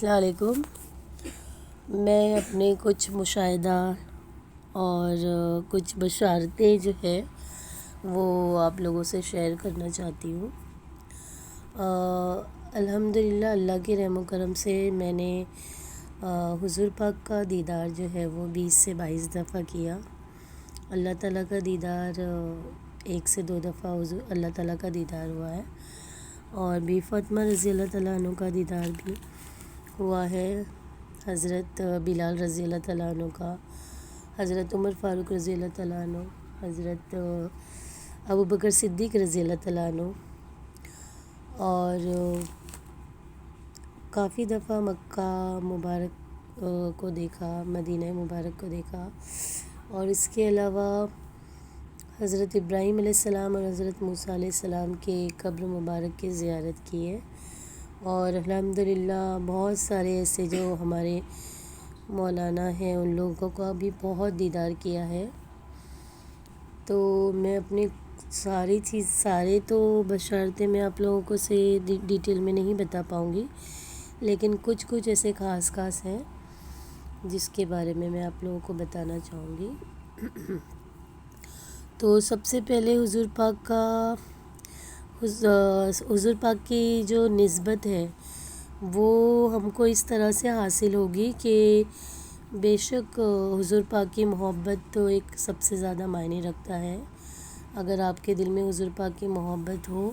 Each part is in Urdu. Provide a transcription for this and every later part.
السلام علیکم۔ میں اپنے کچھ مشاہدہ اور کچھ بشارتیں جو ہے وہ آپ لوگوں سے شیئر کرنا چاہتی ہوں۔ الحمدللہ اللہ کے رحم و کرم سے میں نے حضور پاک کا دیدار جو ہے وہ 20 سے 22 دفعہ کیا۔ اللہ تعالیٰ کا دیدار 1 سے 2 دفعہ اللہ تعالیٰ کا دیدار ہوا ہے، اور بی فاطمہ رضی اللہ تعالیٰ عنہ کا دیدار بھی ہوا ہے، حضرت بلال رضی اللہ تعالیٰ عنہ کا، حضرت عمر فاروق رضی اللہ تعالیٰ عنہ، حضرت ابوبکر صدیق رضی اللہ تعالیٰ عنہ، اور کافی دفعہ مکہ مبارک کو دیکھا، مدینہ مبارک کو دیکھا، اور اس کے علاوہ حضرت ابراہیم علیہ السلام اور حضرت موسیٰ علیہ السلام کے قبر مبارک کی زیارت کی ہے، اور الحمدللہ بہت سارے ایسے جو ہمارے مولانا ہیں ان لوگوں کا بھی بہت دیدار کیا ہے۔ تو میں اپنی سارے تو بشارتیں میں آپ لوگوں کو سے ڈیٹیل میں نہیں بتا پاؤں گی، لیکن کچھ ایسے خاص ہیں جس کے بارے میں آپ لوگوں کو بتانا چاہوں گی۔ تو سب سے پہلے حضور پاک کی جو نسبت ہے وہ ہم کو اس طرح سے حاصل ہوگی کہ بے شک حضور پاک کی محبت تو ایک سب سے زیادہ معنی رکھتا ہے۔ اگر آپ کے دل میں حضور پاک کی محبت ہو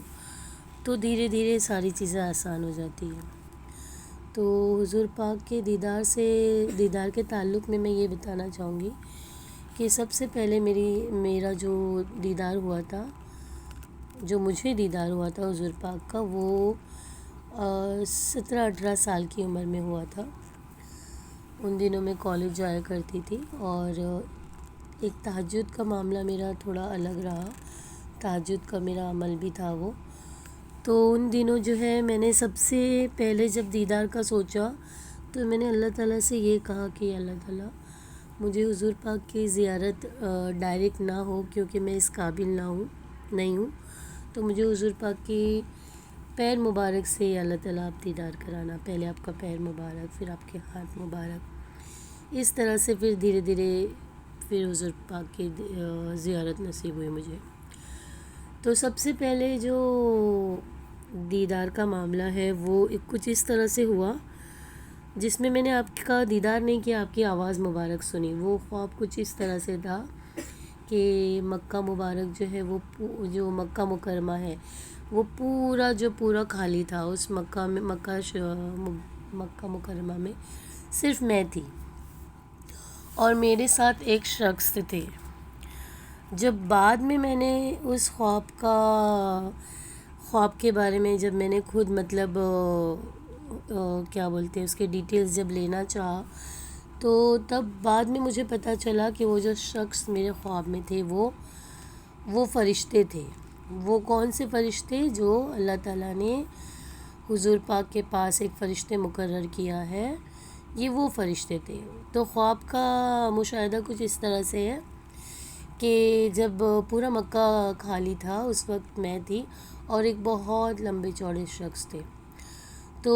تو دھیرے دھیرے ساری چیزیں آسان ہو جاتی ہیں۔ تو حضور پاک کے دیدار کے تعلق میں یہ بتانا چاہوں گی کہ سب سے پہلے میرا جو دیدار ہوا تھا، جو مجھے دیدار ہوا تھا حضور پاک کا، وہ 17-18 سال کی عمر میں ہوا تھا۔ ان دنوں میں کالج جایا کرتی تھی، اور ایک تہجد کا معاملہ میرا تھوڑا الگ رہا، تہجد کا میرا عمل بھی تھا وہ۔ تو ان دنوں جو ہے میں نے سب سے پہلے جب دیدار کا سوچا تو میں نے اللہ تعالیٰ سے یہ کہا کہ اللہ تعالیٰ مجھے حضور پاک کی زیارت ڈائریکٹ نہ ہو، کیونکہ میں اس قابل نہیں ہوں، تو مجھے حضور پاک کی پیر مبارک سے اللہ تعالیٰ آپ دیدار کرانا، پہلے آپ کا پیر مبارک، پھر آپ کے ہاتھ مبارک، اس طرح سے پھر دھیرے دھیرے پھر حضور پاک کی زیارت نصیب ہوئی مجھے۔ تو سب سے پہلے جو دیدار کا معاملہ ہے وہ کچھ اس طرح سے ہوا، جس میں نے آپ کا دیدار نہیں کیا، آپ کی آواز مبارک سنی۔ وہ خواب کچھ اس طرح سے تھا کہ مکہ مبارک جو ہے وہ جو مکہ مکرمہ ہے وہ پورا خالی تھا۔ اس مکہ مکرمہ میں صرف میں تھی، اور میرے ساتھ ایک شخص تھے۔ جب بعد میں نے اس خواب کے بارے میں جب میں نے خود کیا بولتے ہیں اس کے ڈیٹیلز جب لینا چاہا، تو تب بعد میں مجھے پتہ چلا کہ وہ جو شخص میرے خواب میں تھے وہ فرشتے تھے۔ وہ کون سے فرشتے؟ جو اللہ تعالیٰ نے حضور پاک کے پاس ایک فرشتے مقرر کیا ہے، یہ وہ فرشتے تھے۔ تو خواب کا مشاہدہ کچھ اس طرح سے ہے کہ جب پورا مکہ خالی تھا اس وقت میں تھی، اور ایک بہت لمبے چوڑے شخص تھے۔ تو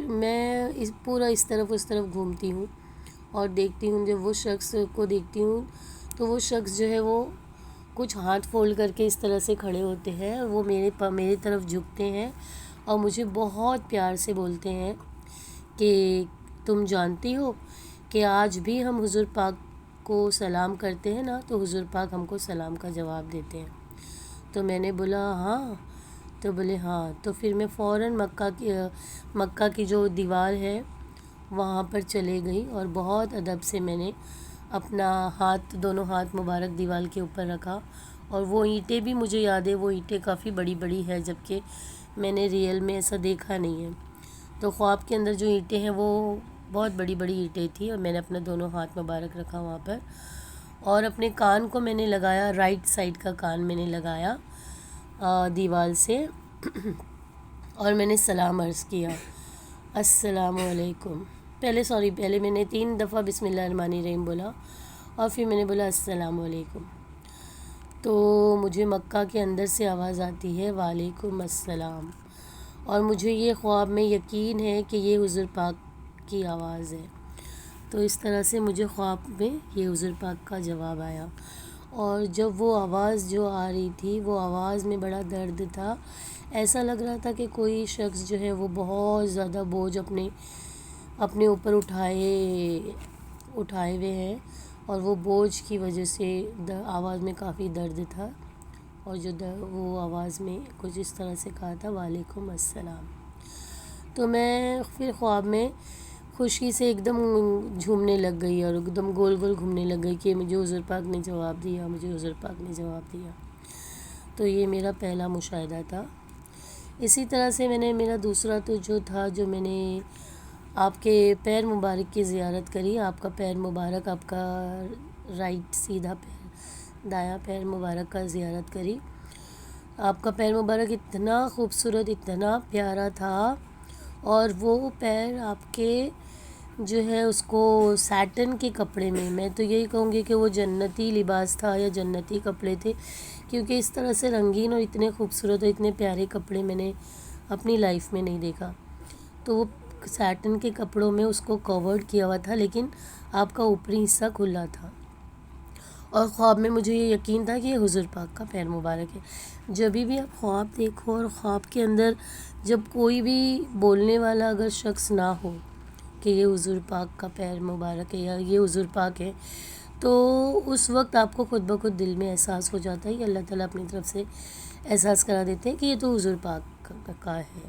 میں اس طرف گھومتی ہوں اور دیکھتی ہوں، جب وہ شخص کو دیکھتی ہوں تو وہ شخص جو ہے وہ کچھ ہاتھ فولڈ کر کے اس طرح سے کھڑے ہوتے ہیں، وہ میری طرف جھکتے ہیں اور مجھے بہت پیار سے بولتے ہیں کہ تم جانتی ہو کہ آج بھی ہم حضور پاک کو سلام کرتے ہیں نا، تو حضور پاک ہم کو سلام کا جواب دیتے ہیں۔ تو میں نے بولا ہاں، تو بولے ہاں۔ تو پھر میں فوراً مکہ کی جو دیوار ہے وہاں پر چلے گئی، اور بہت ادب سے میں نے اپنا دونوں ہاتھ مبارک دیوار کے اوپر رکھا، اور وہ اینٹیں بھی مجھے یاد ہے، وہ اینٹیں کافی بڑی بڑی ہے، جبکہ میں نے ریئل میں ایسا دیکھا نہیں ہے۔ تو خواب کے اندر جو اینٹیں ہیں وہ بہت بڑی بڑی اینٹیں تھیں، اور میں نے اپنا دونوں ہاتھ مبارک رکھا وہاں پر، اور اپنے کان کو میں نے لگایا، رائٹ سائڈ کا کان میں نے لگایا دیوار سے، اور میں نے سلام عرض کیا، السلام علیکم۔ پہلے میں نے 3 دفعہ بسم اللہ الرحمن الرحیم بولا، اور پھر میں نے بولا السلام علیکم۔ تو مجھے مکہ کے اندر سے آواز آتی ہے وعلیکم السلام، اور مجھے یہ خواب میں یقین ہے کہ یہ حضور پاک کی آواز ہے. تو اس طرح سے مجھے خواب میں یہ حضور پاک کا جواب آیا. اور جب وہ آواز جو آ رہی تھی وہ آواز میں بڑا درد تھا. ایسا لگ رہا تھا کہ کوئی شخص جو ہے وہ بہت زیادہ بوجھ اپنے اوپر اٹھائے ہوئے ہیں، اور وہ بوجھ کی وجہ سے آواز میں کافی درد تھا. اور وہ آواز میں کچھ اس طرح سے کہا تھا، وعلیکم السلام. تو میں پھر خواب میں خوشی سے ایک دم جھومنے لگ گئی اور ایک دم گول گول گھومنے لگ گئی کہ مجھے حضور پاک نے جواب دیا، مجھے حضور پاک نے جواب دیا. تو یہ میرا پہلا مشاہدہ تھا. اسی طرح سے میرا دوسرا تو جو تھا، جو میں نے آپ کے پیر مبارک کی زیارت کری. آپ کا پیر مبارک، آپ کا رائٹ سیدھا پیر، دایاں پیر مبارک کا زیارت کری. آپ کا پیر مبارک اتنا خوبصورت، اتنا پیارا تھا. اور وہ پیر آپ کے جو ہے اس کو سیٹن کے کپڑے میں تو یہی کہوں گی کہ وہ جنتی لباس تھا یا جنتی کپڑے تھے، کیونکہ اس طرح سے رنگین اور اتنے خوبصورت اور اتنے پیارے کپڑے میں نے اپنی لائف میں نہیں دیکھا. تو وہ سیٹن کے کپڑوں میں اس کو کورڈ کیا ہوا تھا، لیکن آپ کا اوپری حصہ کھلا تھا. اور خواب میں مجھے یہ یقین تھا کہ یہ حضور پاک کا پیر مبارک ہے. جب بھی آپ خواب دیکھو اور خواب کے اندر جب کوئی بھی بولنے والا اگر شخص نہ ہو کہ یہ حضور پاک کا پیر مبارک ہے یا یہ حضور پاک ہے، تو اس وقت آپ کو خود بخود دل میں احساس ہو جاتا ہے کہ اللہ تعالیٰ اپنی طرف سے احساس کرا دیتے ہیں کہ یہ تو حضور پاک کا ہے.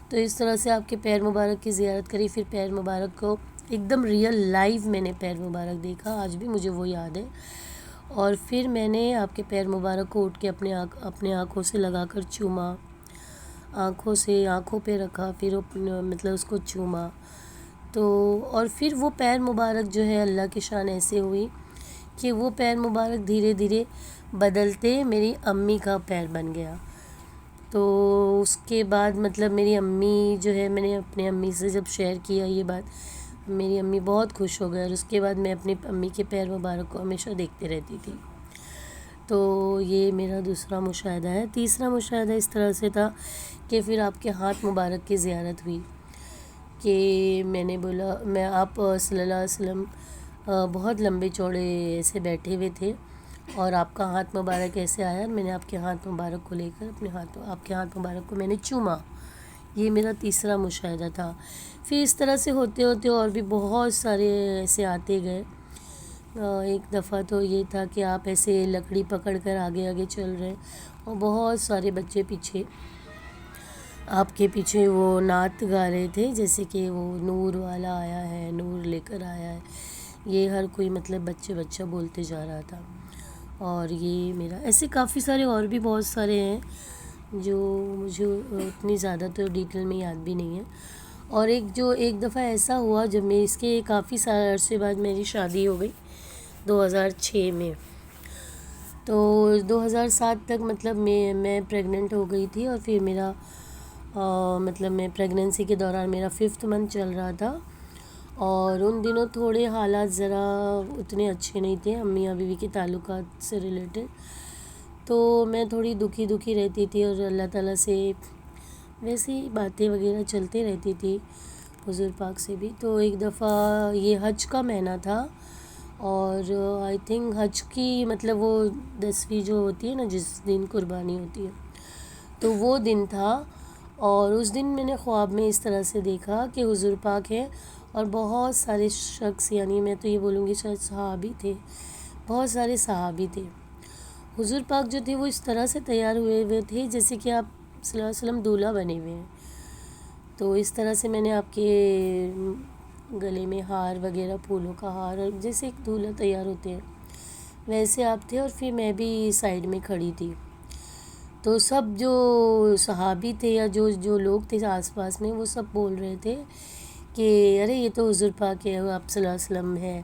تو اس طرح سے آپ کے پیر مبارک کی زیارت کری. پھر پیر مبارک کو ایک دم ریئل لائیو میں نے پیر مبارک دیکھا، آج بھی مجھے وہ یاد ہے. اور پھر میں نے آپ کے پیر مبارک کو اٹھ کے اپنے آنکھوں سے لگا کر چوما، آنکھوں پہ رکھا، پھر مطلب اس کو چوما. تو اور پھر وہ پیر مبارک جو ہے اللہ کی شان ایسے ہوئی کہ وہ پیر مبارک دھیرے دھیرے بدلتے میری امی کا پیر بن گیا. تو اس کے بعد مطلب میری امی جو ہے، میں نے اپنے امی سے جب شیئر کیا یہ بات، میری امی بہت خوش ہو گئے. اور اس کے بعد میں اپنی امی کے پیر مبارک کو ہمیشہ دیکھتے رہتی تھی. تو یہ میرا دوسرا مشاہدہ ہے. تیسرا مشاہدہ اس طرح سے تھا کہ پھر آپ کے ہاتھ مبارک کی زیارت ہوئی کہ میں نے بولا، میں آپ صلی اللہ علیہ وسلم بہت لمبے چوڑے ایسے بیٹھے ہوئے تھے اور آپ کا ہاتھ مبارک ایسے آیا، میں نے آپ کے ہاتھ مبارک کو لے کر آپ کے ہاتھ مبارک کو میں نے چوما. یہ میرا تیسرا مشاہدہ تھا. پھر اس طرح سے ہوتے ہوتے اور بھی بہت سارے ایسے آتے گئے. ایک دفعہ تو یہ تھا کہ آپ ایسے لکڑی پکڑ کر آگے آگے چل رہے اور بہت سارے بچے پیچھے آپ کے پیچھے وہ نعت گا رہے تھے، جیسے کہ وہ نور والا آیا ہے، نور لے کر آیا ہے. یہ ہر کوئی مطلب بچہ بولتے جا رہا تھا. اور یہ میرا ایسے کافی سارے اور بھی بہت سارے ہیں جو مجھے اتنی زیادہ تو ڈیٹیل میں یاد بھی نہیں ہے. اور ایک دفعہ ایسا ہوا جب میں اس کے کافی سارے عرصے بعد میری شادی ہو گئی 2006 میں. تو 2007 تک مطلب میں پریگننٹ ہو گئی تھی. اور پھر میرا مطلب میں پریگننسی کے دوران میرا 5th منتھ چل رہا تھا. اور ان دنوں تھوڑے حالات ذرا اتنے اچھے نہیں تھے امیاں بیوی کے تعلقات سے ریلیٹڈ. تو میں تھوڑی دکھی رہتی تھی اور اللہ تعالیٰ سے ویسی باتیں وغیرہ چلتے رہتی تھی، حضور پاک سے بھی. تو ایک دفعہ یہ حج کا مہینہ تھا اور آئی تھنک حج کی مطلب وہ 10ویں جو ہوتی ہے نا، جس دن قربانی ہوتی ہے، تو وہ دن تھا. اور اس دن میں نے خواب میں اس طرح سے دیکھا کہ حضور پاک ہے اور بہت سارے شخص، یعنی میں تو یہ بولوں گی شاید صحابی تھے، بہت سارے صحابی تھے. حضور پاک جو تھے وہ اس طرح سے تیار ہوئے تھے جیسے کہ آپ صلی اللہ علیہ وسلم دولہا بنے ہوئے ہیں. تو اس طرح سے میں نے آپ کے گلے میں ہار وغیرہ، پھولوں کا ہار، اور جیسے ایک دولہا تیار ہوتے ہیں ویسے آپ تھے. اور پھر میں بھی سائڈ میں کھڑی تھی. تو سب جو صحابی تھے یا جو لوگ تھے آس پاس میں، وہ سب بول رہے تھے کہ ارے یہ تو حضور پاک ہے، آپ صلی اللہ علیہ وسلم ہے.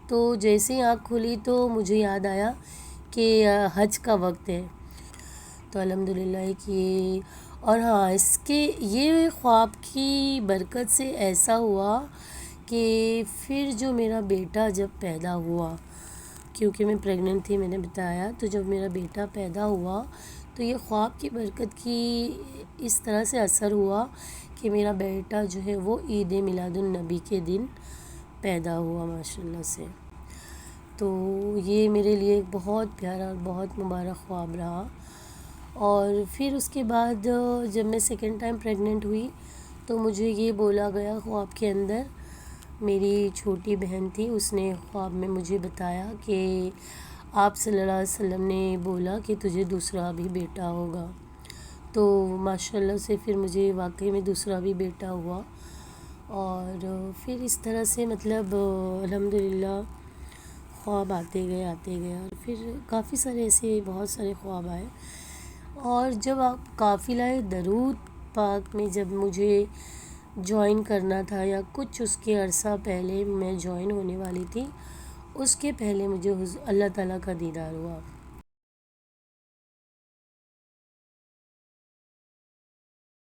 تو جیسے ہی آنکھ کھلی تو مجھے یاد آیا کہ حج کا وقت ہے. تو الحمدللہ کہ اور ہاں، یہ خواب کی برکت سے ایسا ہوا کہ پھر جو میرا بیٹا جب پیدا ہوا، کیونکہ میں پریگننٹ تھی میں نے بتایا، تو جب میرا بیٹا پیدا ہوا تو یہ خواب کی برکت کی اس طرح سے اثر ہوا کہ میرا بیٹا جو ہے وہ عید میلاد النبی کے دن پیدا ہوا ماشاءاللہ سے۔ تو یہ میرے لیے ایک بہت پیارا اور بہت مبارک خواب رہا۔ اور پھر اس کے بعد جب میں سیکنڈ ٹائم پریگننٹ ہوئی تو مجھے یہ بولا گیا خواب کے اندر، میری چھوٹی بہن تھی، اس نے خواب میں مجھے بتایا کہ آپ صلی اللہ علیہ وسلم نے بولا کہ تجھے دوسرا بھی بیٹا ہوگا۔ تو ماشاءاللہ سے پھر مجھے واقعی میں دوسرا بھی بیٹا ہوا، اور پھر اس طرح سے مطلب الحمدللہ خواب آتے گئے اور پھر کافی سارے ایسے بہت سارے خواب آئے۔ اور جب آپ قافلہ درود پاک میں جب مجھے جوائن کرنا تھا، یا کچھ اس کے عرصہ پہلے میں جوائن ہونے والی تھی، اس کے پہلے مجھے اللہ تعالیٰ کا دیدار ہوا۔